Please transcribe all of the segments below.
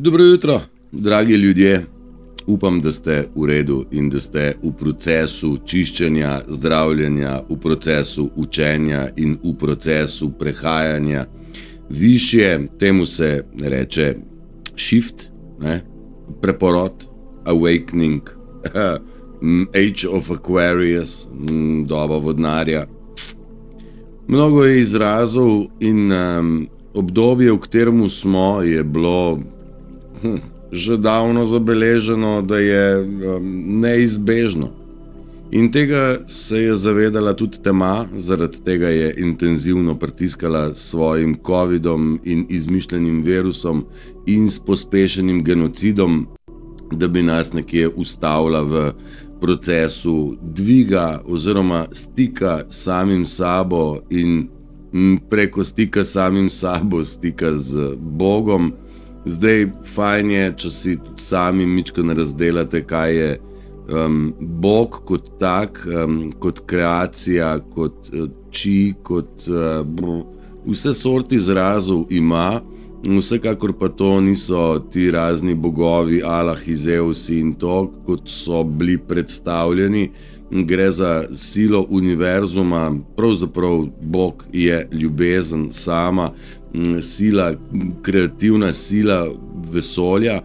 Dobro jutro, dragi ljudje. Upam, da ste v redu in da ste v procesu čiščenja, zdravljenja, v procesu učenja in v procesu prehajanja višje. Temu se reče shift, preporod, awakening, age of Aquarius, doba vodnarja. Mnogo je izrazov in obdobje, v katerem smo, je bilo že davno zabeleženo, da je neizbežno. In tega se je zavedala tudi tema, zaradi tega je intenzivno pritiskala s svojim covidom in izmišljenim virusom in s pospešenim genocidom, da bi nas nekje ustavila v procesu dviga oziroma stika s samim sabo in preko stika s samim sabo stika z Bogom. Zdaj, fajn je, če si tudi sami mičko ne razdelate, kaj je Bog kot tak, kot kreacija, kot či, kot vse sorti izrazov ima. Vsekakor pa to niso ti razni bogovi, Allahi, Zeusi in to, kot so bili predstavljeni. Gre za silo univerzuma, pravzaprav Bog je ljubezen sama, sila, kreativna sila vesolja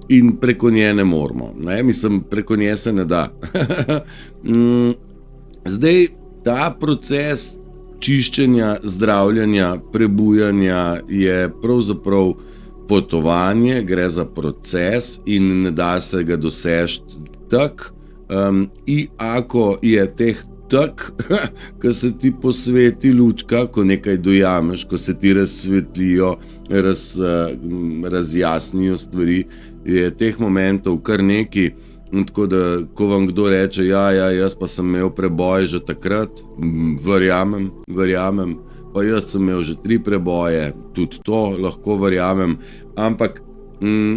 in preko nje ne moramo. Mislim, preko nje se ne da. Zdaj, ta proces čiščenja, zdravljenja, prebujanja je pravzaprav potovanje, gre za proces in ne da se ga doseči tak. In ako je teh tak, ko se ti posveti lučka, ko nekaj dojameš, ko se ti razsvetlijo, razjasnijo stvari, je teh momentov kar nekaj. Tako da, ko vam kdo reče, jaz pa sem imel preboj že takrat, verjamem, pa jaz sem imel že 3 preboje, tudi to lahko verjamem, ampak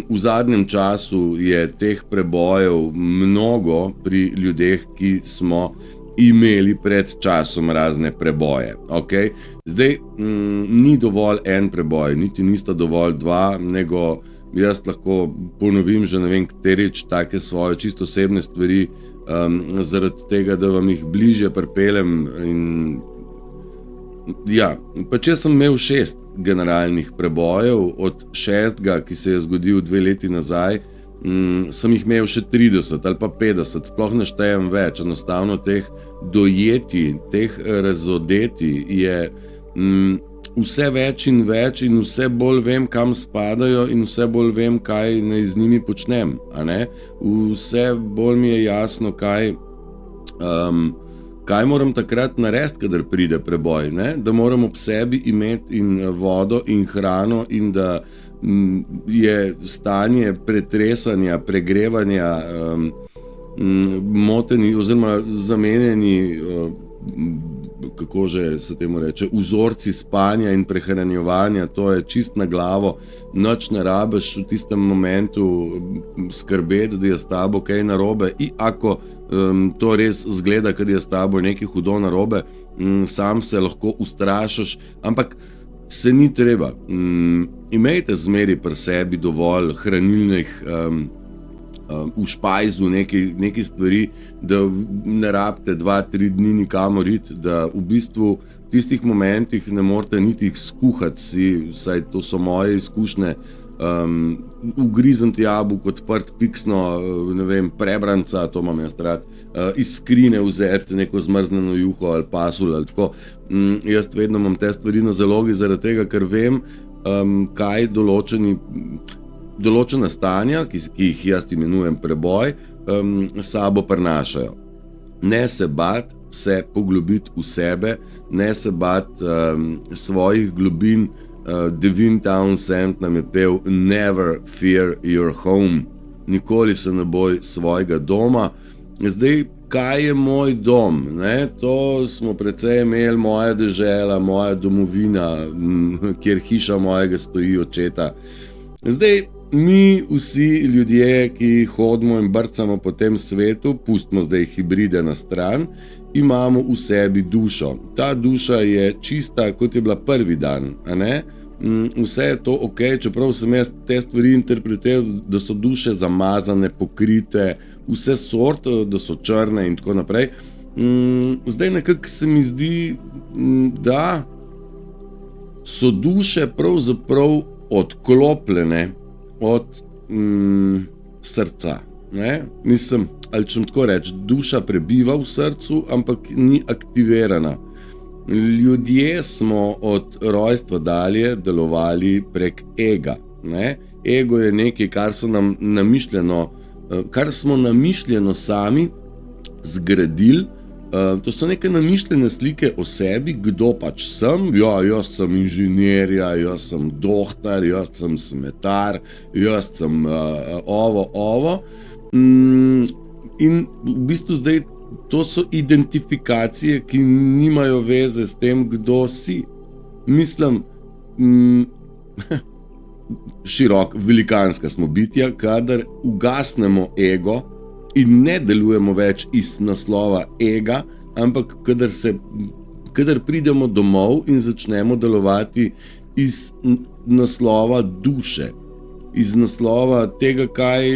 v zadnjem času je teh prebojev mnogo pri ljudeh, ki smo imeli pred časom razne preboje. Okay? Zdaj, ni dovolj en preboj, niti nista dovolj 2, nego jaz lahko ponovim že ne vem katerič take svoje čisto osebne stvari, zaradi tega, da vam jih bližje pripeljem. Pa če sem imel 6 generalnih prebojev, od 6, ki se je zgodil 2 leti nazaj, sem jih imel še 30 ali pa 50, sploh ne štejem več. Enostavno teh dojetij, teh razodetij je vse več in vse bolj vem, kam spadajo in vse bolj vem, kaj naj z njimi počnem. Vse bolj mi je jasno, kaj moram takrat narediti, kadar pride preboj, da moram ob sebi imeti in vodo in hrano in da je stanje pretresanja, pregrevanja, moteni oziroma zamenjeni, kako že se temu reče, vzorci spanja in prehranjevanja, to je čist na glavo, nič ne rabiš v tistem momentu skrbeti, da je s tabo kaj narobe. In ako to res zgleda, kad je s tabo nekaj hudo narobe, sam se lahko ustrašiš, ampak se ni treba. Imejte zmeri pri sebi dovolj hranilnih v špajzu nekaj stvari, da ne rabite 2-3 dni nikamor iti, da v bistvu v tistih momentih ne morete niti jih skuhati si, vsaj to so moje izkušnje, ugrizniti jabolko, odprt piksno, ne vem, prebranca, to imam jaz rad, iz skrine vzeti neko zmrznjeno juho ali pasulj ali tako. Jaz vedno imam te stvari na zalogi, zaradi tega, ker vem, kaj določena stanja, ki jih jaz imenujem preboj, sabo prinašajo. Ne se bati, se poglobiti v sebe, ne se bati svojih globin. Devin Townsend nam je pel Never fear your home, nikoli se ne boj svojega doma. Zdaj, kaj je moj dom? To smo precej imeli, moja dežela, moja domovina, kjer hiša mojega stoji očeta. Zdaj, mi vsi ljudje, ki hodimo in brcamo po tem svetu, pustimo zdaj hibride na stran, imamo v sebi dušo. Ta duša je čista, kot je bila prvi dan, vse je to ok, čeprav sem jaz te stvari interpretiral, da so duše zamazane, pokrite, vse sorte, da so črne in tako naprej. Zdaj nekako se mi zdi, da so duše pravzaprav odklopljene od srca. Ne? Mislim, ali če tako reči, duša prebiva v srcu, ampak ni aktivirana. Ljudje smo od rojstva dalje delovali prek ega. Ne? Ego je nekaj, kar smo namišljeno sami zgradili. To so neke namišljene slike o sebi, kdo pač sem. Ja, jaz sem inženir, jaz sem dohtar, jaz sem smetar, jaz sem ovo. In v bistvu zdaj to so identifikacije, ki nimajo veze s tem, kdo si. Mislim, velikanska smo bitja, kadar ugasnemo ego in ne delujemo več iz naslova ega, ampak kadar pridemo domov in začnemo delovati iz naslova duše, iz naslova tega, kaj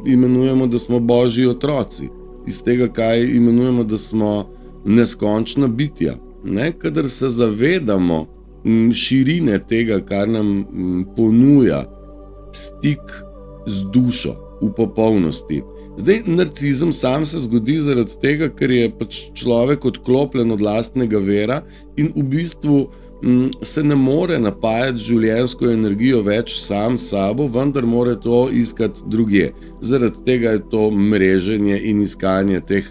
imenujemo, da smo Božji otroci, iz tega, kaj imenujemo, da smo neskončna bitja. Ne? Kadar se zavedamo širine tega, kar nam ponuja stik z dušo v popolnosti. Zdaj, narcizem sam se zgodi zaradi tega, ker je pač človek odklopljen od lastnega vera in v bistvu se ne more napajati življenjsko energijo več sam sabo, vendar mora to iskati drugje. Zaradi tega je to mreženje in iskanje teh,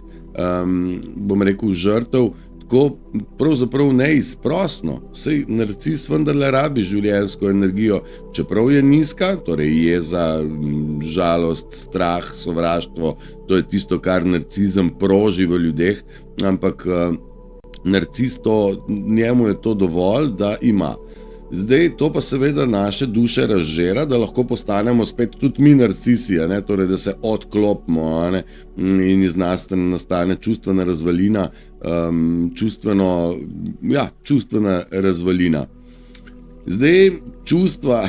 žrtev, tako pravzaprav neizprosno. Sej narcis vendarle rabi življenjsko energijo, čeprav je nizka, torej jeza, žalost, strah, sovraštvo, to je tisto, kar narcizem proži v ljudeh, ampak narcis njemu je to dovolj, da ima. Zdaj, to pa seveda naše duše razžera, da lahko postanemo spet tudi mi narcisi, torej, da se odklopimo in iz nas nastane čustvena razvalina, čustvena razvalina. Zdaj, čustva,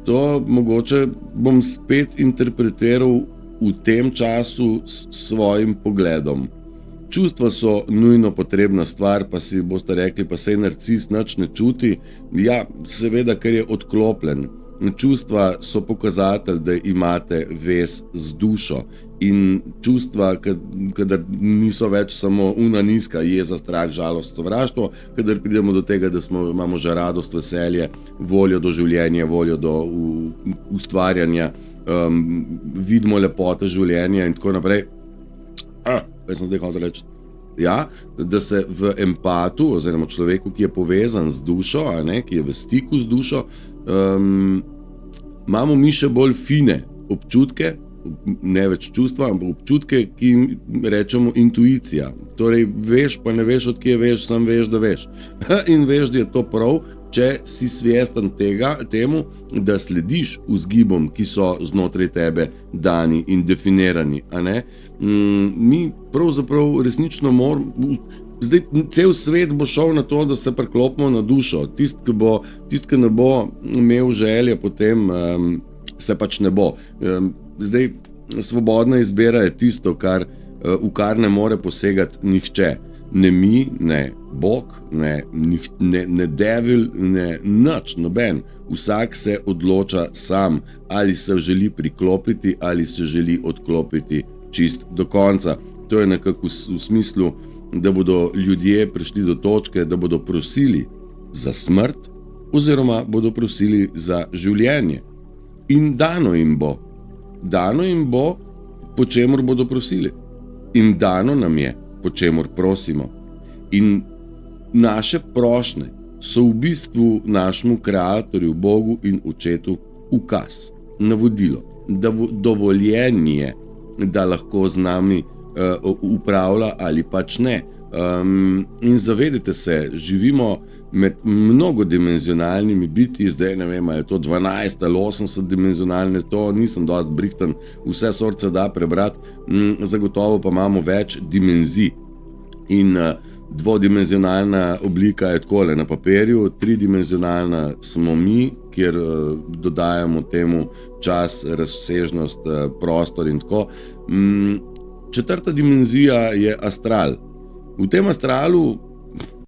to mogoče bom spet interpretiral v tem času s svojim pogledom. Čustva so nujno potrebna stvar, pa si boste rekli, pa sej narcis nič ne čuti. Ja, seveda, ker je odklopljen. Čustva so pokazatelj, da imate vez z dušo. In čustva, kadar niso več samo una nizka jeza, strah, žalost, sovraštvo, kadar pridemo do tega, da imamo že radost, veselje, voljo do življenja, voljo do ustvarjanja, vidimo lepote življenja in tako naprej. Kaj sem zdaj hotel reči? Ja, da se v empatu, oziroma človeku, ki je povezan z dušo, ki je v stiku z dušo, imamo mi še bolj fine občutke, ne več čustva, ampak občutke, ki jim rečemo intuicija. Torej, veš, pa ne veš, od kje veš, sam veš, da veš. In veš, da je to prav, če si svjestan temu, da slediš vzgibom, ki so znotraj tebe dani in definirani. Mi pravzaprav resnično moramo, zdaj cel svet bo šel na to, da se preklopimo na dušo. Tisti, ki ne bo imel želje, potem se pač ne bo. Zdaj, svobodna izbira je tisto, v kar ne more posegati nihče. Ne mi, ne Bog, ne devil, ne nič, noben. Vsak se odloča sam, ali se želi priklopiti, ali se želi odklopiti čist do konca. To je nekako v smislu, da bodo ljudje prišli do točke, da bodo prosili za smrt, oziroma bodo prosili za življenje. In dano jim bo. Dano jim bo, po čemur bodo prosili. In dano nam je, po čemur prosimo. In naše prošnje so v bistvu našemu kreatorju, Bogu in Očetu ukaz, navodilo, dovoljenje, da lahko z nami upravlja ali pač ne. In zavedajte se, živimo med mnogodimenzionalnimi biti, zdaj ne vem, je to 12 ali 80 dimenzionalne, to nisem dosti brihten, vse sorte da prebrati, zagotovo pa imamo več dimenzij. In dvodimenzionalna oblika je takole na papirju, tridimenzionalna smo mi, kjer dodajamo temu čas, razsežnost, prostor in tako. Četrta dimenzija je astral. V tem astralu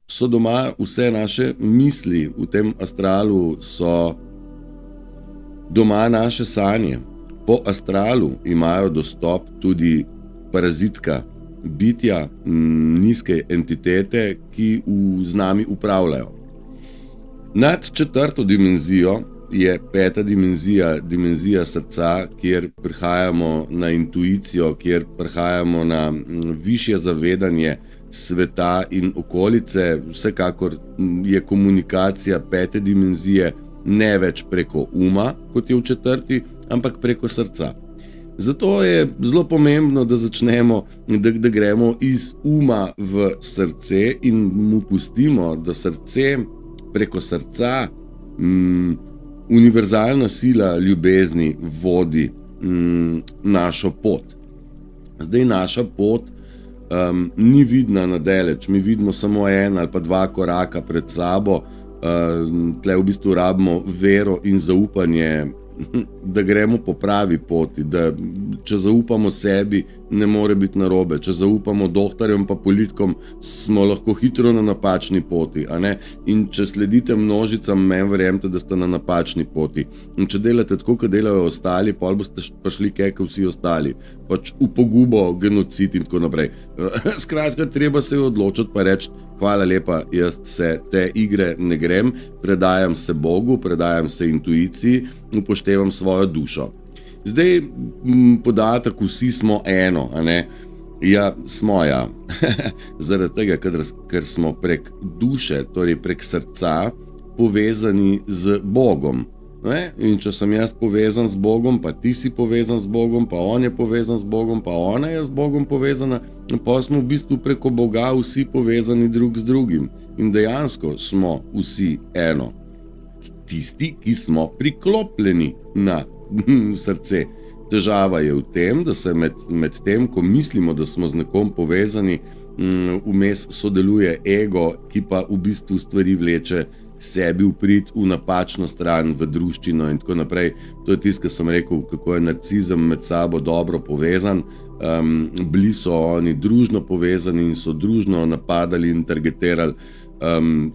so doma vse naše misli, v tem astralu so doma naše sanje. Po astralu imajo dostop tudi parazitska bitja, nizke entitete, ki z nami upravljajo. Nad četrto dimenzijo je peta dimenzija, dimenzija srca, kjer prihajamo na intuicijo, kjer prihajamo na višje zavedanje sveta in okolice. Vsekakor je komunikacija pete dimenzije ne več preko uma, kot je v četrti, ampak preko srca. Zato je zelo pomembno, da začnemo, da gremo iz uma v srce in mu pustimo, da srce preko srca, univerzalna sila ljubezni vodi našo pot. Zdaj naša pot ni vidna na daleč, mi vidimo samo en ali pa dva koraka pred sabo, tle v bistvu rabimo vero in zaupanje, da gremo po pravi poti, da če zaupamo sebi, ne more biti narobe, če zaupamo doktorjem pa politikom, smo lahko hitro na napačni poti, a ne? In če sledite množicam, meni verjemite, da ste na napačni poti. In če delate tako, kot delajo ostali, pol boste prišli kako vsi ostali, pač v pogubo, genocid in tako naprej. Skratka, treba se odločiti pa reči, hvala lepa, jaz se te igre ne grem, predajam se Bogu, predajam se intuiciji, upoštevam svojo dušo. Zdaj, podatek, vsi smo eno, a ne? Ja, smo ja. Zaradi tega, ker smo prek duše, torej prek srca, povezani z Bogom. Ne? In če sem jaz povezan z Bogom, pa ti si povezan z Bogom, pa on je povezan z Bogom, pa ona je z Bogom povezana, pa smo v bistvu preko Boga vsi povezani drug z drugim. In dejansko smo vsi eno. Tisti, ki smo priklopljeni na srce. Težava je v tem, da se med tem, ko mislimo, da smo z nekom povezani, vmes sodeluje ego, ki pa v bistvu stvari vleče sebi v prid, v napačno stran, v druščino in tako naprej. To je tisto, kar sem rekel, kako je narcizem med sabo dobro povezan. Bili so oni družno povezani in so družno napadali in targetirali.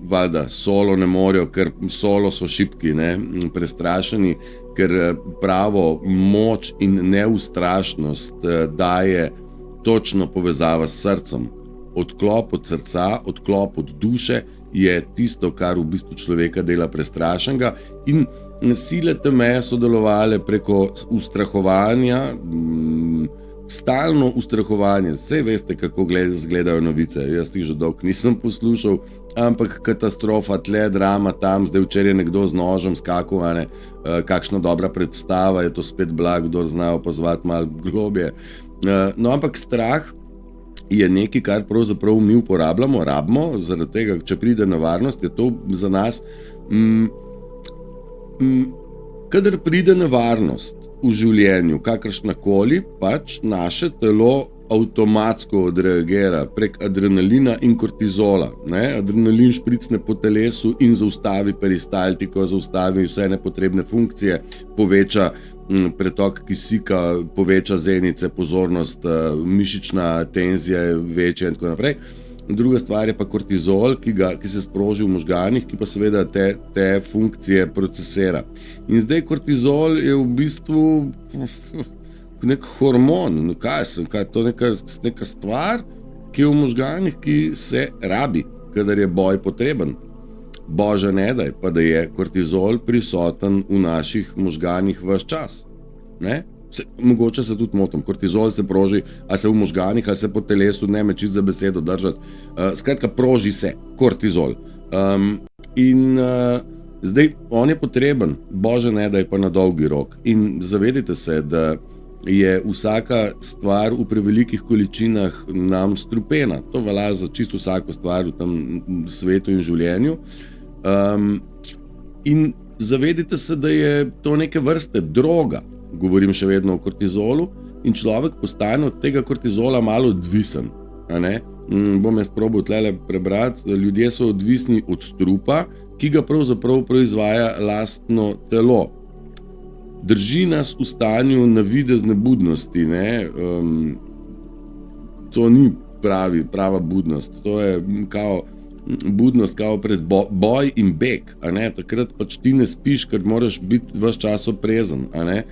Valjda solo ne morejo, ker solo so šibki, ne? Prestrašeni, ker pravo moč in neustrašnost daje točno povezava s srcem. Odklop od srca, odklop od duše je tisto, kar v bistvu človeka dela prestrašenega, in sile teme so delovale preko ustrahovanja, stalno ustrahovanje. Saj veste, kako izgledajo novice, jaz jih že dolgo nisem poslušal, ampak katastrofa, tle drama tam, zdaj včeraj je nekdo z nožem skakal, a ne, kakšna dobra predstava, je to spet blag, kdo zna opazovati malo globje. No, ampak strah je nekaj, kar pravzaprav mi uporabljamo, rabimo, zaradi tega, če pride nevarnost, je to za nas. Kadar pride nevarnost v življenju, kakršnakoli, pač naše telo avtomatsko odreagira prek adrenalina in kortizola. Ne? Adrenalin špricne po telesu in zaustavi peristaltiko, zaustavi vse nepotrebne funkcije, poveča pretok kisika, poveča zenice, pozornost, mišična tenzija je večja in tako naprej. Druga stvar je pa kortizol, ki se sproži v možganih, ki pa seveda te funkcije procesira. In zdaj kortizol je v bistvu nek hormon, to je neka stvar, ki je v možganih, ki se rabi, kadar je boj potreben. Bože ne daj, pa da je kortizol prisoten v naših možganih ves čas. Ne? Mogoče se tudi motim, kortizol se proži, a se v možganih, a se po telesu, ne me čisto za besedo držati. Skratka, proži se kortizol. Zdaj, on je potreben, bože ne daj, pa na dolgi rok. In zavedite se, da je vsaka stvar v prevelikih količinah nam strupena. To velja za čisto vsako stvar v tem svetu in življenju. In zavedite se, da je to neke vrste droga. Govorim še vedno o kortizolu, in človek postane od tega kortizola malo odvisen. bom jaz probal tlele prebrati, ljudje so odvisni od strupa, ki ga pravzaprav proizvaja lastno telo. Drži nas v stanju navidezne budnosti, ne? To ni prava budnost, to je budnost kao pred boj in beg, a ne? Takrat pač ti ne spiš, ker moraš biti ves čas oprezen, a ne?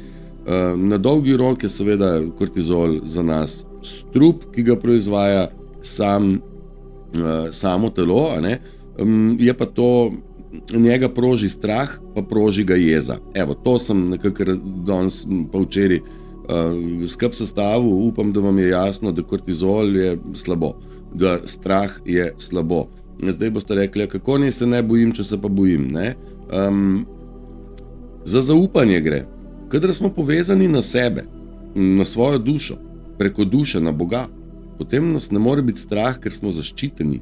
Na dolgi rok je seveda kortizol za nas strup, ki ga proizvaja samo telo, a ne? Je pa to, njega proži strah, pa proži ga jeza. Evo, to sem nekako danes pa včeraj skrb sestavil, upam, da vam je jasno, da kortizol je slabo, da strah je slabo. Zdaj boste rekli, kako naj se ne bojim, če se pa bojim, ne? Za zaupanje gre. Kadar smo povezani na sebe, na svojo dušo, preko duše na Boga, potem nas ne more biti strah, ker smo zaščiteni.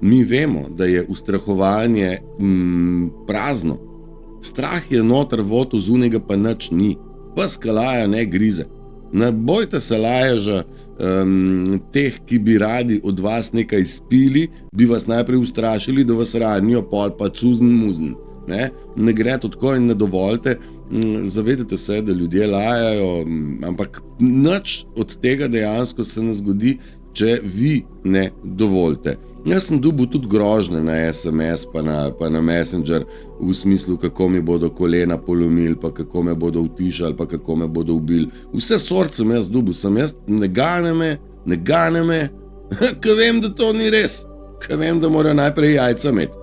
Mi vemo, da je ustrahovanje prazno. Strah je noter vod, zunega pa nič ni. Peska laja ne grize. Ne bojte se laježa teh, ki bi radi od vas nekaj spili, bi vas najprej ustrašili, da vas ranijo, pol pa cuzn muzn. Ne gre to tako in ne dovolite. Zavedate se, da ljudje lajajo, ampak nič od tega dejansko se ne zgodi, če vi ne dovolite. Jaz sem dobil tudi grožnje na SMS pa na Messenger v smislu, kako mi bodo kolena polomili, pa kako me bodo utišali, pa kako me bodo ubili. Vse sort sem jaz dobil, ne gane me, ker vem, da to ni res, ker vem, da morajo najprej jajca imeti,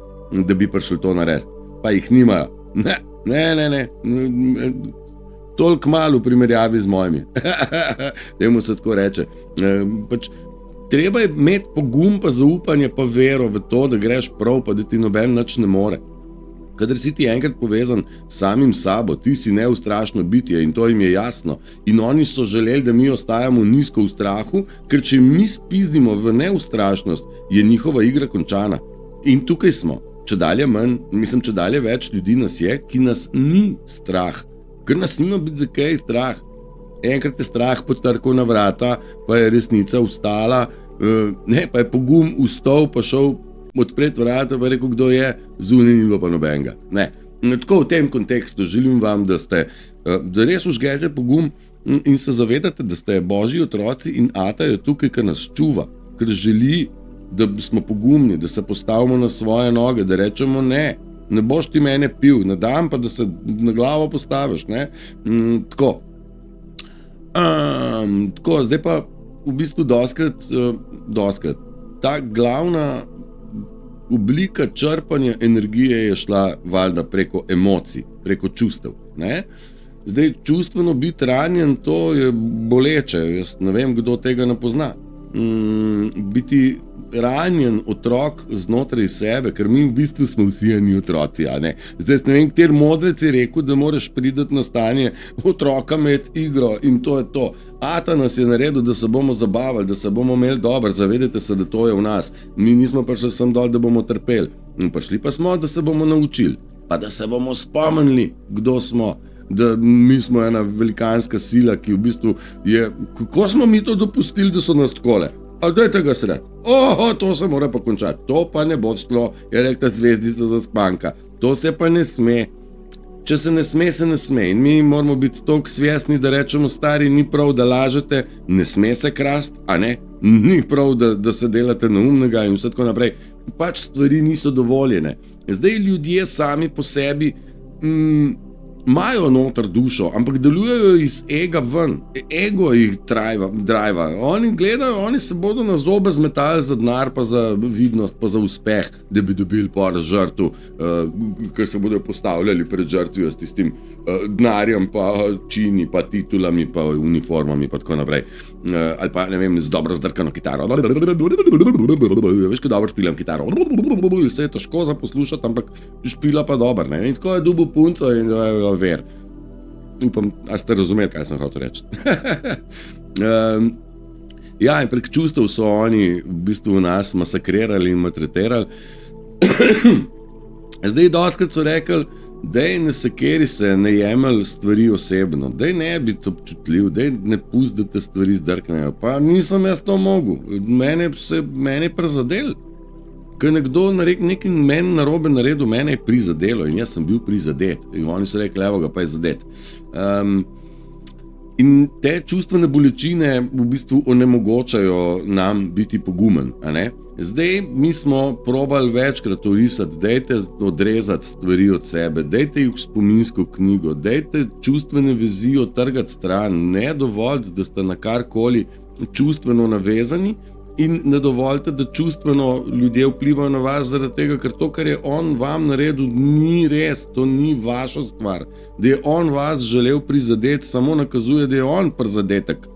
da bi prišli to narediti, pa jih nimajo. Ne. Toliko malo v primerjavi z mojimi. Temu se tako reče. Treba je imeti pogum, pa zaupanje, pa vero v to, da greš prav, pa da ti noben nič ne more. Kadar si ti enkrat povezan s samim sabo, ti si neustrašno bitje in to jim je jasno. In oni so želeli, da mi ostajamo nizko v strahu, ker če mi spizdimo v neustrašnost, je njihova igra končana. In tukaj smo. Čedalje več ljudi nas je, ki nas ni strah. Ker nas nima biti za kaj strah. Enkrat je strah potrkal na vrata, pa je resnica vstala, pa je pogum vstal, pa šel odpreti vrata, pa rekel, kdo je, zunaj ni bilo pa nobenega. Tako v tem kontekstu želim vam, da res užgete pogum in se zavedate, da ste Božji otroci in Ata je tukaj, ker nas čuva, ker želi, da smo pogumni, da se postavimo na svoje noge, da rečemo ne boš ti mene pil, ne dam pa, da se na glavo postaviš, tako. Zdaj pa v bistvu doskrat. Ta glavna oblika črpanja energije je šla valjda preko emocij, preko čustev. Zdaj, čustveno biti ranjen, to je boleče, jaz ne vem, kdo tega ne pozna. Biti ranjen otrok znotraj sebe, ker mi v bistvu smo vsi eni otroci, a ne? Zdaj ne vem, kateri modrec je rekel, da moraš priti na stanje otroka med igro in to je to. Ata nas je naredil, da se bomo zabavali, da se bomo imeli dobro, zavedajte se, da to je v nas. Mi nismo prišli sem dol, da bomo trpeli. Prišli pa smo, da se bomo naučili, pa da se bomo spomnili, kdo smo. Da mi smo ena velikanska sila, ki v bistvu je, kako smo mi to dopustili, da so nas takole? A dajte ga sred. To se mora pa končati. To pa ne bo šlo, je rekla zvezdica za spanka. To se pa ne sme. Če se ne sme, se ne sme. In mi moramo biti toliko svjesni, da rečemo, stari, ni prav, da lažete, ne sme se krast, a ne? Ni prav, da se delate neumnega in vse tako naprej. Pač stvari niso dovoljene. Zdaj ljudje sami po sebi imajo noter dušo, ampak delujejo iz ega ven. Ego jih driva. Oni gledajo, oni se bodo na zobe zmetali za denar, pa za vidnost, pa za uspeh, da bi dobili par žrtev, ker se bodo postavljali pred žrtvijo s tistim denarjem, pa čini, pa titulami, pa uniformami, pa tako naprej. Ali pa, ne vem, z dobro zdrkano kitaro. Veš, ko dobro špilam kitaro. Se je težko za poslušati, ampak špila pa dobro. In tako je dobil punco in ver. Upam, a ste razumeli, kaj sem hotel reči. In prek čustev so oni v bistvu nas masakrirali in maltretirali. Zdaj, doskrat so rekli, Dej ne sekeri se, ne jemelj stvari osebno, dej ne biti občutljiv, dej ne pusti, da te stvari zdrknejo. Pa nisem jaz to mogel, mene je prizadel. Ker nekdo nekaj meni narobe naredil, mene je prizadelo in jaz sem bil prizadet. In oni so rekli, evo ga, pa je zadet. In te čustvene bolečine v bistvu onemogočajo nam biti pogumen, a ne? Zdaj mi smo probali večkrat orisati, dajte odrezati stvari od sebe, dajte jih v spominsko knjigo, dajte čustvene vezi otrgati stran, ne dovoljte, da ste na karkoli čustveno navezani in ne dovoljte, da čustveno ljudje vplivajo na vas zaradi tega, ker to, kar je on vam naredil, ni res, to ni vaša stvar. Da je on vas želel prizadeti, samo nakazuje, da je on prizadetek.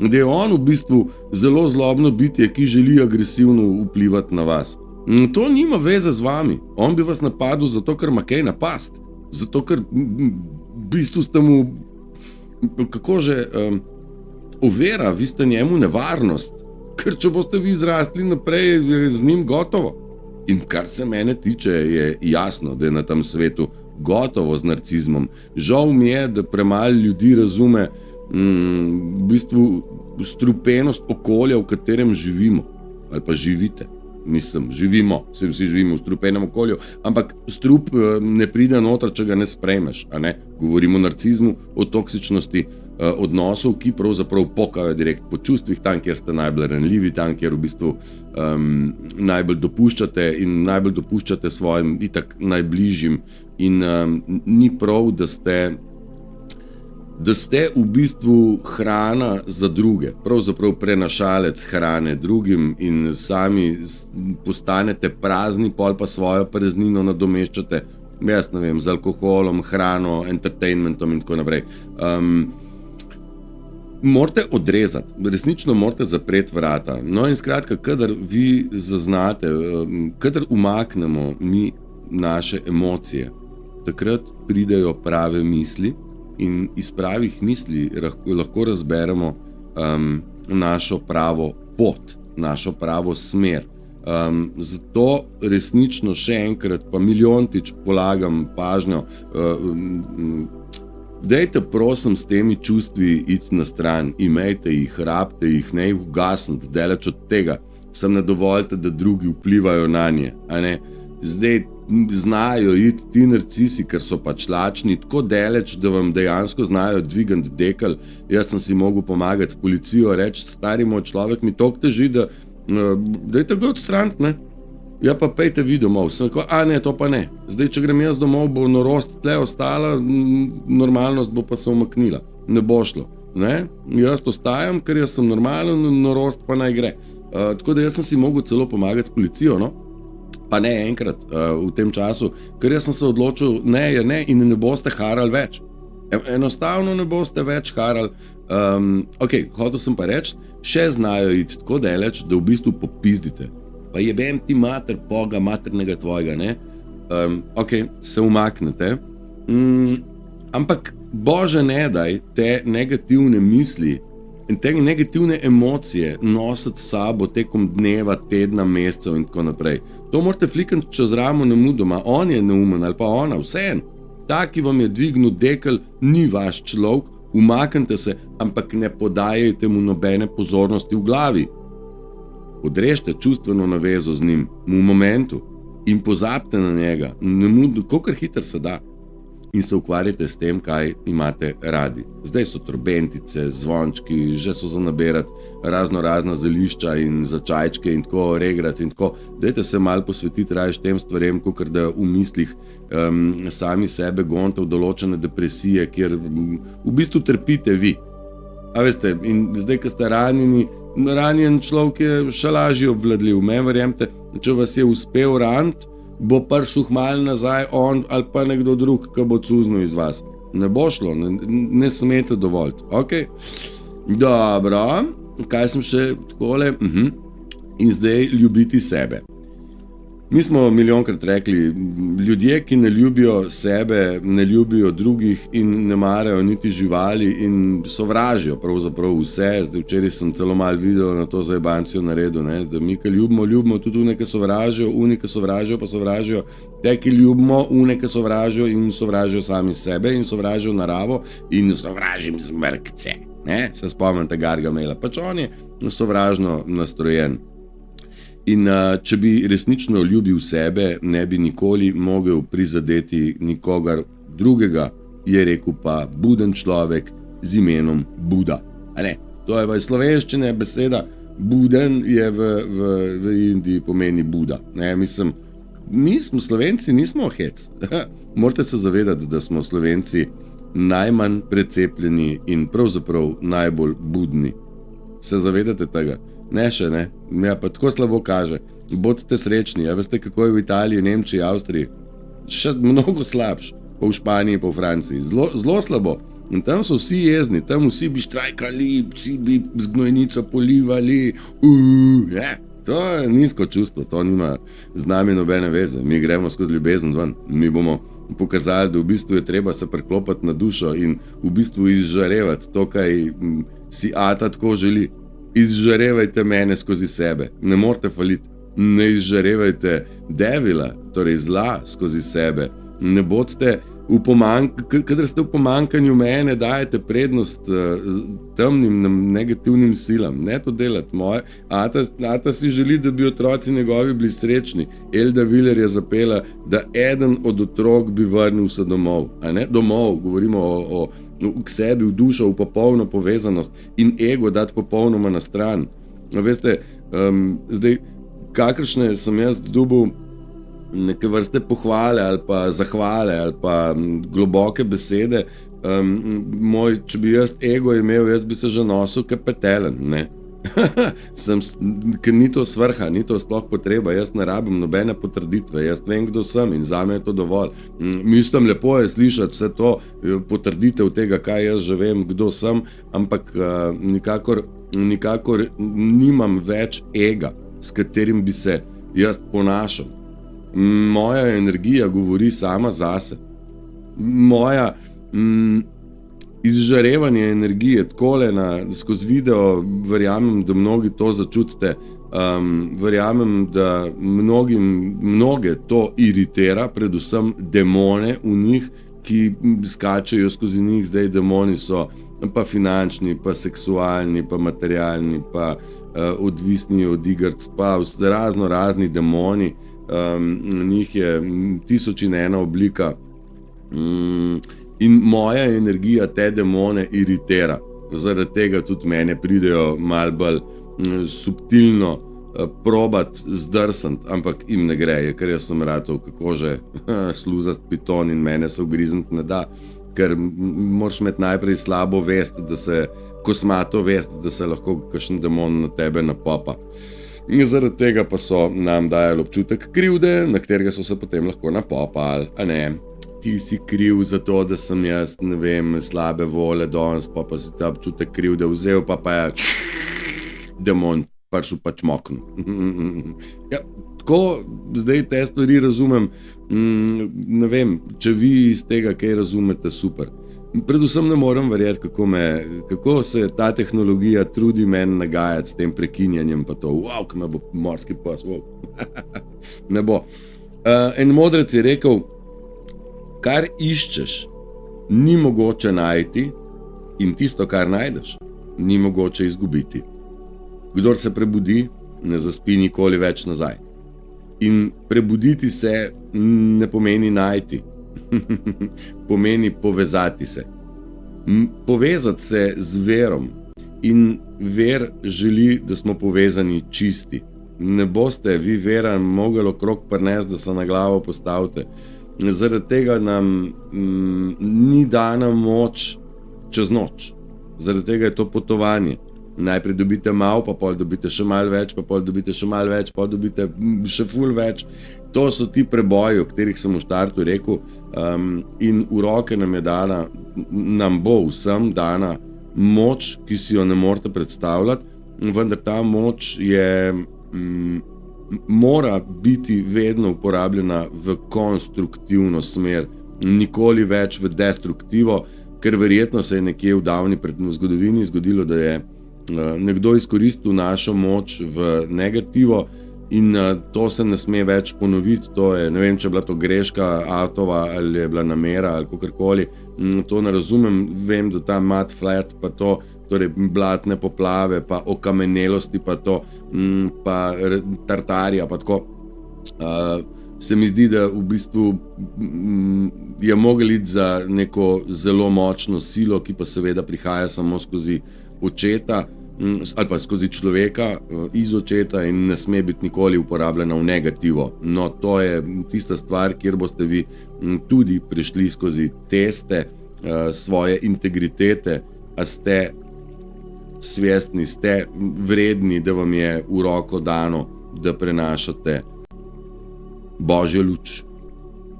Da je on v bistvu zelo zlobno bitje, ki želi agresivno vplivati na vas. To nima veze z vami. On bi vas napadel zato, ker ima kaj napast. Zato, ker v bistvu ste mu, ovira, vi ste njemu nevarnost. Ker če boste vi zrastli naprej, je z njim gotovo. In kar se mene tiče, je jasno, da je na tem svetu gotovo z narcizmom. Žal mi je, da premalo ljudi razume v bistvu strupenost okolja, v katerem živimo. Ali pa živite. Mislim, živimo, vsi živimo v strupenem okolju, ampak strup ne pride noter, če ga ne sprejmeš. A ne? Govorimo o narcizmu, o toksičnosti odnosov, ki pravzaprav pokajo direkt po čustvih, tam, kjer ste najbolj ranljivi, tam, kjer v bistvu najbolj dopuščate svojim itak najbližjim in ni prav, da ste v bistvu hrana za druge, pravzaprav prenašalec hrane drugim in sami postanete prazni, pol pa svojo praznino nadomeščate, jaz ne vem, z alkoholom, hrano, entertainmentom in tako naprej. Morate odrezati, resnično morate zapreti vrata. No in skratka, kadar vi zaznate, kadar umaknemo mi naše emocije, takrat pridejo prave misli in iz pravih misli lahko razberemo našo pravo pot, našo pravo smer. Zato resnično še enkrat, pa milijontič polagam pažnjo, dajte prosim s temi čustvi iti na stran, imejte jih, rabite jih, ne jih ugasnite, daleč od tega, samo ne dovolite, da drugi vplivajo na nje, a ne. Zdaj znajo iti ti narcisi, ker so pač lačni, tako daleč, da vam dejansko znajo dvigati dekel. Jaz sem si mogel pomagati s policijo, reči, stari moj človek mi toliko teži, da dajte ga odstraniti, ne. Ja pa pejte vi domov. Sem rekel, ne, to pa ne. Zdaj, če grem jaz domov, bo norost tle ostala, normalnost bo pa se umaknila. Ne bo šlo. Ne? Jaz ostajam, ker jaz sem normalen, norost pa naj gre. Tako da jaz sem si mogel celo pomagati s policijo, no? Pa ne enkrat v tem času, ker jaz sem se odločil, ne je ne in ne boste harali več. Enostavno ne boste več harali. Hotel sem pa reči, še znajo iti tako daleč, da v bistvu popizdite. Pa jebem ti mater, Boga, maternega tvojega, ne? Se umaknete. Ampak, Bože ne daj te negativne misli in te negativne emocije nositi s sabo tekom dneva, tedna, mesecev in tako naprej. To morate flikati čez ramo nemudoma. On je neumen ali pa ona, vseeno. Ta, ki vam je dvignil dekel, ni vaš človek, umaknite se, ampak ne podajajte mu nobene pozornosti v glavi. Odrežite čustveno navezo z njim v momentu in pozabite na njega, kolikor hitro se da, in se ukvarjate s tem, kaj imate radi. Zdaj so trobentice, zvončki, že so za nabirati razna zelišča in za čajčke in tako regrati in tako. Dajte se malo posvetiti raje tem stvarem, kakor da v mislih sami sebe gonite v določene depresije, kjer v bistvu trpite vi. A veste, in zdaj, ko ste ranjen človek je še lažje obvladljiv. Me verjemte, če vas je uspel raniti, bo prišel hmal nazaj on ali pa nekdo drug, ki bo cuznil iz vas. Ne bo šlo, ne smete dovoliti. Dobro, kaj sem še takole? In zdaj ljubiti sebe. Mi smo milijonkrat rekli, ljudje, ki ne ljubijo sebe, ne ljubijo drugih in ne marajo niti živali in sovražijo pravzaprav vse. Zdaj včeraj sem celo malo videl na to zajebancijo naredil, ne? Da mi, ki ljubimo tudi unike sovražijo, unike sovražijo pa sovražijo te, ki ljubimo, unike sovražijo in sovražijo sami sebe in sovražijo naravo in sovražim zmrkce. Ne? Se spomnite Gargamela, pač on je sovražno nastrojen. In če bi resnično ljubil sebe, ne bi nikoli mogel prizadeti nikogar drugega, je rekel pa buden človek z imenom Buda. A ne, to je v slovenščini beseda, buden je v Indiji pomeni Buda. Ne, mislim, mi smo Slovenci, nismo hec. Morate se zavedati, da smo Slovenci najmanj precepljeni in pravzaprav najbolj budni. Se zavedate tega? Ne še ne, ja, pa tako slabo kaže. Bodite srečni, ja, veste kako je v Italiji, Nemčiji, Avstriji. Še mnogo slabš, pa v Španiji, pa v Franciji. Zelo slabo. In tam so vsi jezni, tam vsi bi štrajkali, vsi bi z gnojnico polivali. To je nizko čustvo, to nima z nami nobene veze. Mi gremo skozi ljubezen ven. Mi bomo pokazali, da v bistvu je treba se preklopiti na dušo in v bistvu izžarevati to, kaj si Ata tako želi. Izžarevajte mene skozi sebe, ne morete faliti, ne izžarevajte devila, torej zla skozi sebe, ne bodite kadar ste v pomankanju mene, dajete prednost temnim, negativnim silam, ne to delati. Ata si želi, da bi otroci njegovi bili srečni. Elda Viler je zapela, da eden od otrok bi vrnil se domov, a ne domov, govorimo k sebi, v dušo, v popolno povezanost in ego dati popolnoma na stran. Veste, zdaj, kakršne sem jaz dobil neke vrste pohvale ali pa zahvale ali pa globoke besede, če bi jaz ego imel, jaz bi se že nosil kot petelen, ne? Ker ni to svrha, ni to sploh potreba, jaz ne rabim nobene potrditve, jaz vem, kdo sem in zame je to dovolj. Mislim, lepo je slišati vse to, potrditev tega, kaj jaz že vem, kdo sem, ampak nikakor nimam več ega, s katerim bi se jaz ponašal. Moja energija govori sama zase. Moja izžarevanje energije, takole skozi video, verjamem, da mnogi to začutite, verjamem, da mnoge to iritira, predvsem demone v njih, ki skačejo skozi njih. Zdaj demoni so pa finančni, pa seksualni, pa materialni, pa odvisni od igrc, pa razno razni demoni. Njih je 1001 oblika in moja energija te demone iritira. Zaradi tega tudi mene pridejo malo bolj subtilno probat zdrsant, ampak jim ne gre, ker jaz sem ratov kako že sluzast piton in mene se ugrizniti ne da, ker moraš imeti najprej slabo vest, kosmato vest, da se lahko kakšen demon na tebe napopa. In zaradi tega pa so nam dajali občutek krivde, na katerega so se potem lahko napopali, a ne, ti si kriv za to, da sem jaz, ne vem, slabe vole danes, pa si ta občutek krivde vzel, pa je demon prišel pa čmoknil. Ja, tako zdaj te stvari razumem, ne vem, če vi iz tega kaj razumete, super. Predvsem ne morem verjeti, kako se ta tehnologija trudi meni nagajati s tem prekinjanjem, pa to, wow, ko me bo morski pes, wow. Ne bo. En modrec je rekel, kar iščeš, ni mogoče najti in tisto, kar najdeš, ni mogoče izgubiti. Kdor se prebudi, ne zaspi nikoli več nazaj. In prebuditi se ne pomeni najti. Pomeni povezati se. Povezati se z verom. In ver želi, da smo povezani čisti. Ne boste vi vera mogli okrog prinesti, da se na glavo postavite. Zaradi tega nam ni dana moč čez noč. Zaradi tega je to potovanje. Najprej dobite malo, pa pol dobite še malo več, pa pol dobite še malo več, pa dobite še ful več. To so ti preboji, o katerih sem v štartu rekel, in v roke nam bo vsem dana moč, ki si jo ne morete predstavljati, vendar ta moč je mora biti vedno uporabljena v konstruktivno smer, nikoli več v destruktivo, ker verjetno se je nekje v davni zgodovini zgodilo, da je nekdo izkoristil našo moč v negativo in to se ne sme več ponoviti. To je, ne vem, če je bila to greška avtova ali je bila namera ali kakorkoli, to ne razumem. Vem, da ta mud flat pa to, torej blatne poplave pa okamenelosti pa to, pa tartarija pa tako, se mi zdi, da v bistvu je mogel iti za neko zelo močno silo, ki pa seveda prihaja samo skozi očeta ali pa skozi človeka iz očeta in ne sme biti nikoli uporabljena v negativo. No, to je tista stvar, kjer boste vi tudi prišli skozi teste svoje integritete, a ste svestni, ste vredni, da vam je v roko dano, da prenašate Božjo luč,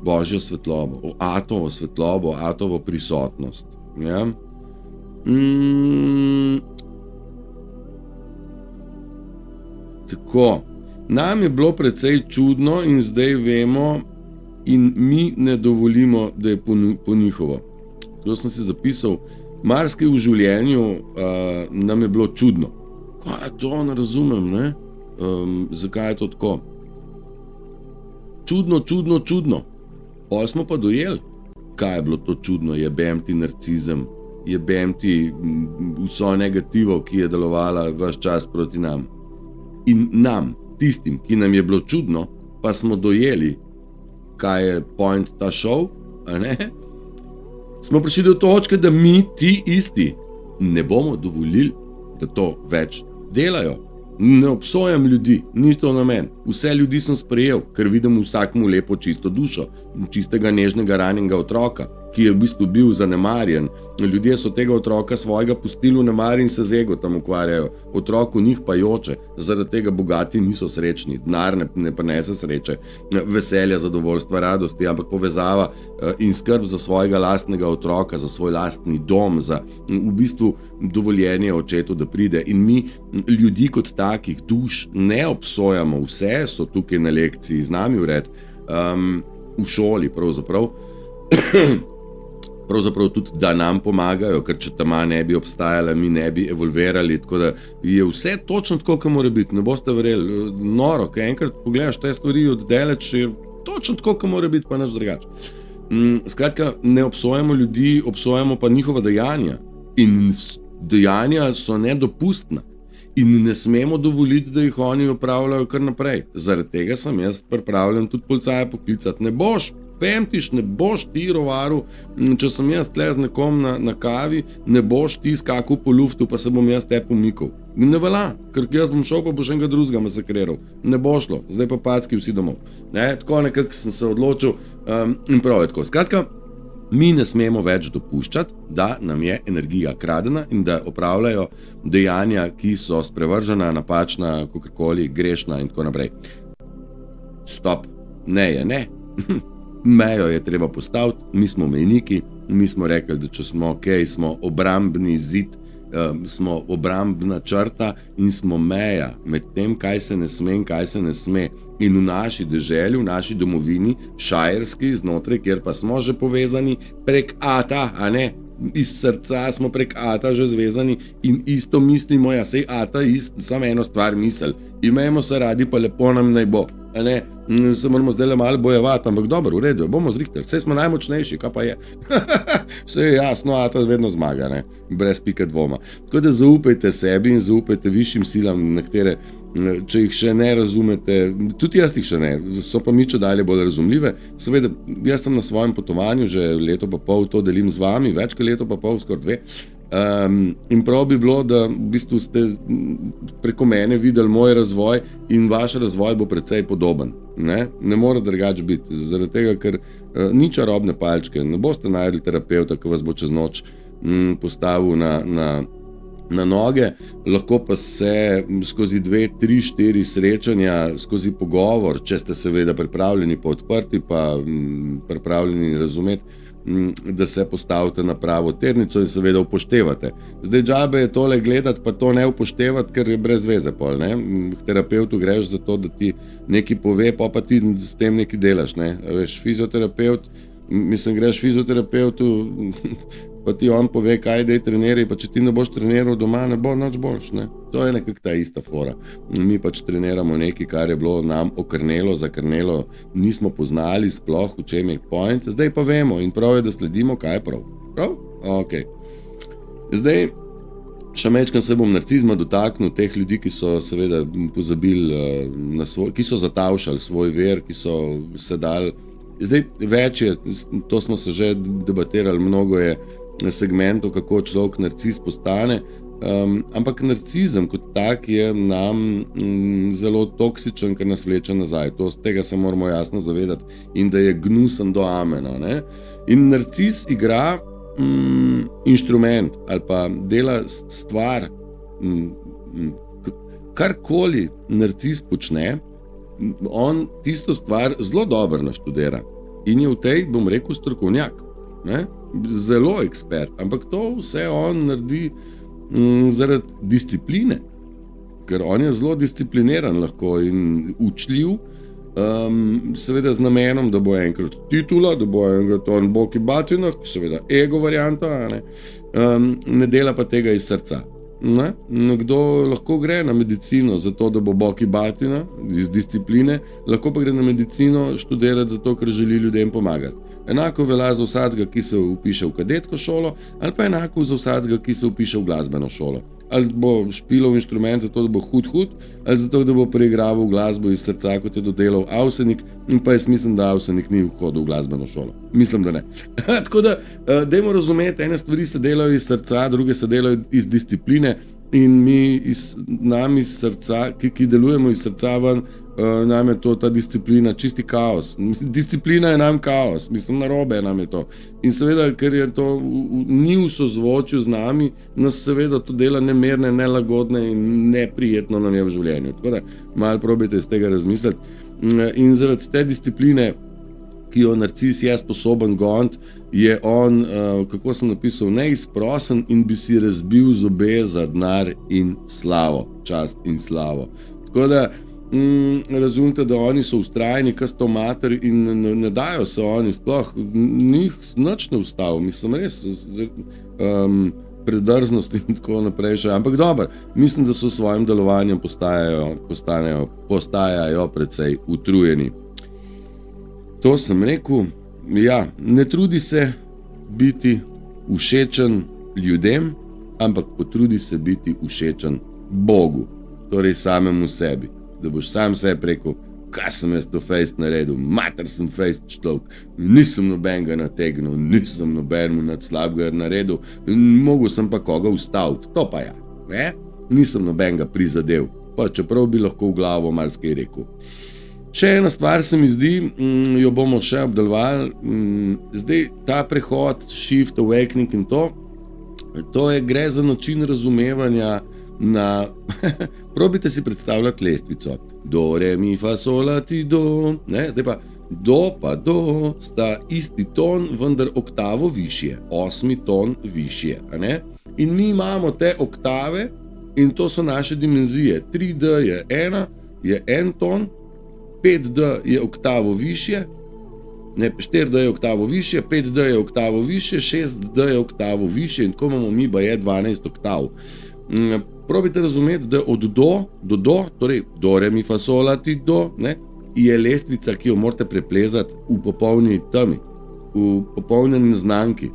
Božjo svetlobo, atovo svetlobo, atovo prisotnost. Ja? Tako, nam je bilo precej čudno in zdaj vemo in mi ne dovolimo, da je po njihovo. To sem si zapisal, marsikaj v življenju nam je bilo čudno. Kaj je to, ne razumem, ne? Zakaj je to tako? Čudno. Pa smo pa dojeli, kaj je bilo to čudno. Jebem ti narcizem, jebem ti vso negativo, ki je delovala ves čas proti nam. In nam, tistim, ki nam je bilo čudno, pa smo dojeli, kaj je point ta šov, a ne? Smo prišli do točke, da mi, ti isti, ne bomo dovolili, da to več delajo. Ne obsojam ljudi, ni to namen. Vse ljudi sem sprejel, ker vidim vsakmu lepo čisto dušo, čistega nežnega ranjenega otroka, ki je v bistvu bil zanemarjen. Ljudje so tega otroka svojega pustili v nemar in se z ego tam ukvarjajo. Otrok v njih pa joče, zaradi tega bogati niso srečni, denar ne prinese sreče, veselja, zadovoljstva, radosti, ampak povezava in skrb za svojega lastnega otroka, za svoj lastni dom, za v bistvu dovoljenje očetu, da pride. In mi ljudi kot takih duš ne obsojamo, vse so tukaj na lekciji z nami vred, v šoli pravzaprav tudi, da nam pomagajo, ker če tama ne bi obstajala, mi ne bi evolverali, tako da je vse točno tako, kot mora biti. Ne boste verjeli, noro, ko enkrat pogledaš te stvari od daleč, je točno tako, kot mora biti, pa nič drugače. Skratka, ne obsojamo ljudi, obsojamo pa njihova dejanja. In dejanja so nedopustna. In ne smemo dovoliti, da jih oni opravljajo kar naprej. Zaradi tega sem jaz pripravljen tudi policaja poklicati. Ne boš pemtiš, ne boš ti rovaru, če sem jaz tle z nekom na kavi, ne boš ti skakal po luftu, pa se bom jaz te pomikal. Ne velja, ker jaz bom šel, pa boš enega drugega masakriral. Ne bo šlo, zdaj pa packi vsi domov. Ne, tako nekako sem se odločil in prav je tako. Skratka, mi ne smemo več dopuščati, da nam je energija kradena in da opravljajo dejanja, ki so sprevržena, napačna, kakorkoli, grešna in tako naprej. Stop, ne je ne. Mejo je treba postaviti, mi smo mejniki, mi smo rekli, da če smo smo obrambni zid, smo obrambna črta in smo meja med tem, kaj se ne sme in kaj se ne sme. In v naši deželi, v naši domovini, šajerski, znotraj, kjer pa smo že povezani prek ata, a ne? Iz srca smo prek ata že zvezani in isto mislimo, ja, sej ata samo eno stvar misel. Imejmo se radi, pa lepo nam naj bo. A ne, se moramo zdaj le malo bojevati, ampak dobro, v redu, bomo zrihtali, vse smo najmočnejši, kaj pa je. Vse je jasno, ata vedno zmaga, ne, brez pika dvoma. Tako da zaupajte sebi in zaupajte višjim silam, na katere, če jih še ne razumete, tudi jaz jih še ne, so pa mi čedalje bolj razumljive. Seveda, jaz sem na svojem potovanju, že leto pa pol to delim z vami, več kot leto pa pol, skoraj 2. In prav bi bilo, da v bistvu ste preko mene videli moj razvoj in vaš razvoj bo precej podoben. Ne more drugače biti, zaradi tega, ker ni čarobne palčke, ne boste najdli terapeuta, ki vas bo čez noč postavil na noge, lahko pa se skozi 2, 3, 4 srečanja, skozi pogovor, če ste seveda pripravljeni pa odprti, pa pripravljeni razumeti, da se postavite na pravo tirnico in seveda upoštevate. Zdaj džabe je tole gledati, pa to ne upoštevati, ker je brez veze pol, ne. K terapeutu greš zato, da ti nekaj pove, pa ti s tem nekaj delaš, ne. Veš, fizioterapeut, greš fizioterapeutu, pa ti on pove, kaj dej treniraj, pa če ti ne boš treniral doma, ne bo nič boljš, ne. To je nekako ta ista fora. Mi pač treniramo nekaj, kar je bilo nam okrnelo, zakrnelo, nismo poznali sploh, v čem je point, zdaj pa vemo in prav je, da sledimo, kaj je prav. Prav? Ok. Zdaj, še mečkam se bom narcizma dotaknil, teh ljudi, ki so seveda pozabili na svoj, ki so zatavšali svoj ver, ki so se dali. Zdaj, več je, to smo se že debatirali, mnogo je segmentov, kako človek narciz postane, ampak narcizem kot tak je nam zelo toksičen, ker nas vleče nazaj. Tega se moramo jasno zavedati in da je gnusen do amena, ne? In narciz igra inštrument ali pa dela stvar, karkoli narciz počne, on tisto stvar zelo dobro naštudira in je v tej, bom rekel, strokovnjak, ne? Zelo ekspert, ampak to vse on naredi zaradi discipline, ker on je zelo discipliniran lahko in učljiv, seveda z namenom, da bo enkrat titula, da bo enkrat on boki batina, seveda ego varianta, ne dela pa tega iz srca. Ne? Nekdo lahko gre na medicino zato, da bo boki batina iz discipline, lahko pa gre na medicino študirati zato, ker želi ljudem pomagati. Enako velja za vsakega, ki se vpiše v kadetsko šolo, ali pa enako za vsakega, ki se vpiše v glasbeno šolo. Ali bo špilov inštrument zato, da bo hud, ali zato, da bo preigraval glasbo iz srca, kot je dodelal Avsenik, in pa jaz mislim, da Avsenik ni hodil v glasbeno šolo. Mislim, da ne. Tako da, dajmo razumeti, ene stvari se delajo iz srca, druge se delajo iz discipline in nam iz srca, ki delujemo iz srca ven, nam je to ta disciplina čisti kaos. Disciplina je nam kaos, narobe nam je to. In seveda, ker je to ni v sozvočju z nami, nas seveda to dela nemerne, nelagodne in neprijetno nam je v življenju. Tako da, malo probajte iz tega razmisliti. In zaradi te discipline, ki jo narcis je sposoben goniti, je on, kako sem napisal, neizprosen in bi si razbil zobe za denar in slavo, čast in slavo. Tako da, razumite, da oni so vztrajni, kas to mater in ne dajo se oni sploh, njih nič ne ustavi, res predrznost in tako naprej še, ampak dobro, mislim, da so s svojim delovanjem postajajo precej utrujeni. To sem rekel, ja, ne trudi se biti všečen ljudem, ampak potrudi se biti všečen Bogu, torej samemu sebi. Da boš sam sebi rekel, kaj sem jaz to fejst naredil, mater sem fejst človek, nisem nobenega nategnil, nisem nobenemu nad slabega naredil, mogel sem pa koga ustaviti, to pa ja, ne? Nisem nobenega prizadev, pa čeprav bi lahko v glavo marsikaj rekel. Še ena stvar se mi zdi, jo bomo še obdelovali, zdaj ta prehod, shift, awakening in to gre za način razumevanja na, probite si predstavljati lestvico, do, re, mi, fa, sol, la, ti, do, ne, zdaj pa do pa do sta isti ton, vendar oktavo višje, 8. ton višje, a ne? In mi imamo te oktave in to so naše dimenzije, 3D je en ton, 5D je oktavo višje, 4D je oktavo višje, 5D je oktavo višje, 6D je oktavo višje in tako imamo mi baje 12 oktav. Probajte razumeti, da od do, torej do, re, mi, fa, sol, la, ti, do, ne, je lestvica, ki jo morate preplezati v popolni temi, v popolni neznanki.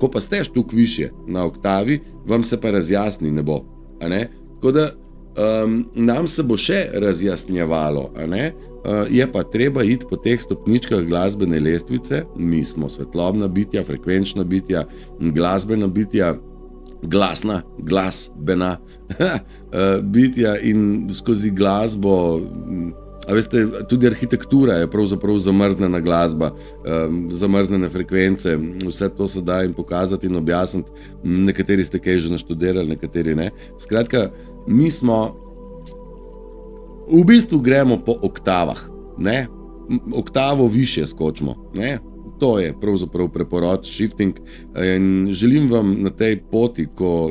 Ko pa ste štuk višje na oktavi, vam se pa razjasni nebo, a ne? Tako da nam se bo še razjasnjevalo, a ne? Je pa treba iti po teh stopničkah glasbene lestvice, mi smo svetlobna bitja, frekvenčna bitja, glasbena bitja, glasbena bitja in skozi glasbo, a veste, tudi arhitektura je pravzaprav zamrznjena glasba, zamrznjene frekvence, vse to se da in pokazati in objasniti, nekateri ste kaj že naštudirali, nekateri ne. Skratka, mi smo, v bistvu gremo po oktavah, ne, oktavo višje skočimo, ne, to je pravzaprav preporod shifting in želim vam na tej poti, ko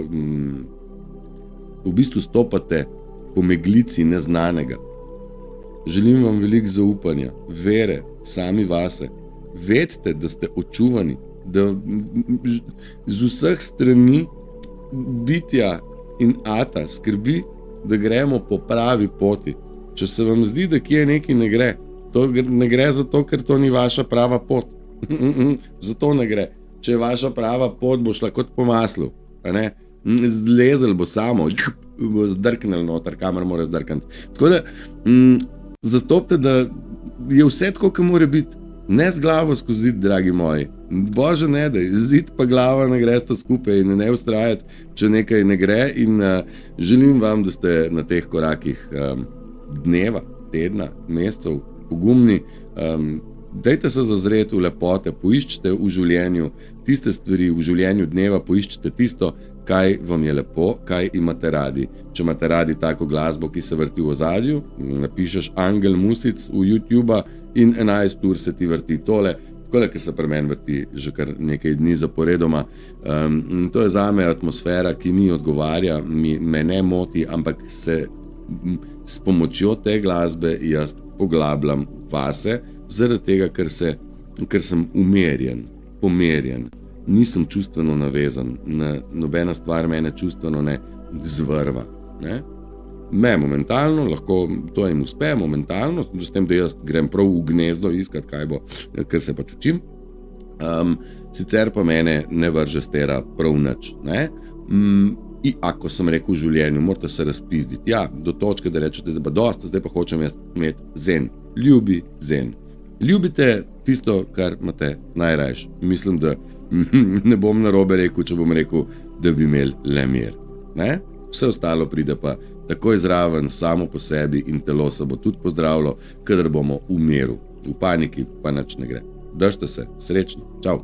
v bistvu stopate po meglici neznanega. Želim vam veliko zaupanja, vere, sami vase. Vedite, da ste očuvani, da z vseh strani bitja in ata skrbi, da gremo po pravi poti. Če se vam zdi, da kje nekaj ne gre, to ne gre zato, ker to ni vaša prava pot. Zato ne gre. Če je vaša prava pot, bo šla kot po maslu. Zlezel bo samo, bo zdrknil noter, kamor mora zdrkniti. Tako da, zastopite, da je vse tako, kot mora biti. Ne z glavo skozi zid, dragi moji. Bože ne daj, zid pa glava ne gresta skupaj in ne ustrajati, če nekaj ne gre. In želim vam, da ste na teh korakih dneva, tedna, mesecev pogumni. Dajte se zazreti v lepote, poiščite v življenju tiste stvari, v življenju dneva poiščite tisto, kaj vam je lepo, kaj imate radi. Če imate radi tako glasbo, ki se vrti v ozadju, napišeš Angel Music v YouTube in 11 ur se ti vrti tole, takole, ki se pri meni vrti že kar nekaj dni zaporedoma. To je zame atmosfera, ki mi odgovarja, me ne moti, ampak se s pomočjo te glasbe jaz poglabljam vase, zaradi tega, ker sem umerjen, pomerjen, nisem čustveno navezan, nobena stvar mene čustveno ne zvrva. Me momentalno, lahko to jim uspe momentalno, s tem, da jaz grem prav v gnezdo iskat, kaj bo, ker se pač učim. Sicer pa mene ne vrže stera prav nič. In ako sem rekel v življenju, morate se razpizditi. Ja, do točke, da rečete, zdaj pa dosta, zdaj pa hočem jaz imeti zen. Ljubi zen. Ljubite tisto, kar imate najrajš. Mislim, da ne bom narobe rekel, če bom rekel, da bi imeli le mir. Vse ostalo pride pa takoj zraven, samo po sebi in telo se bo tudi pozdravilo, kadar bomo v miru. V paniki pa nič ne gre. Držite se, srečno, čau.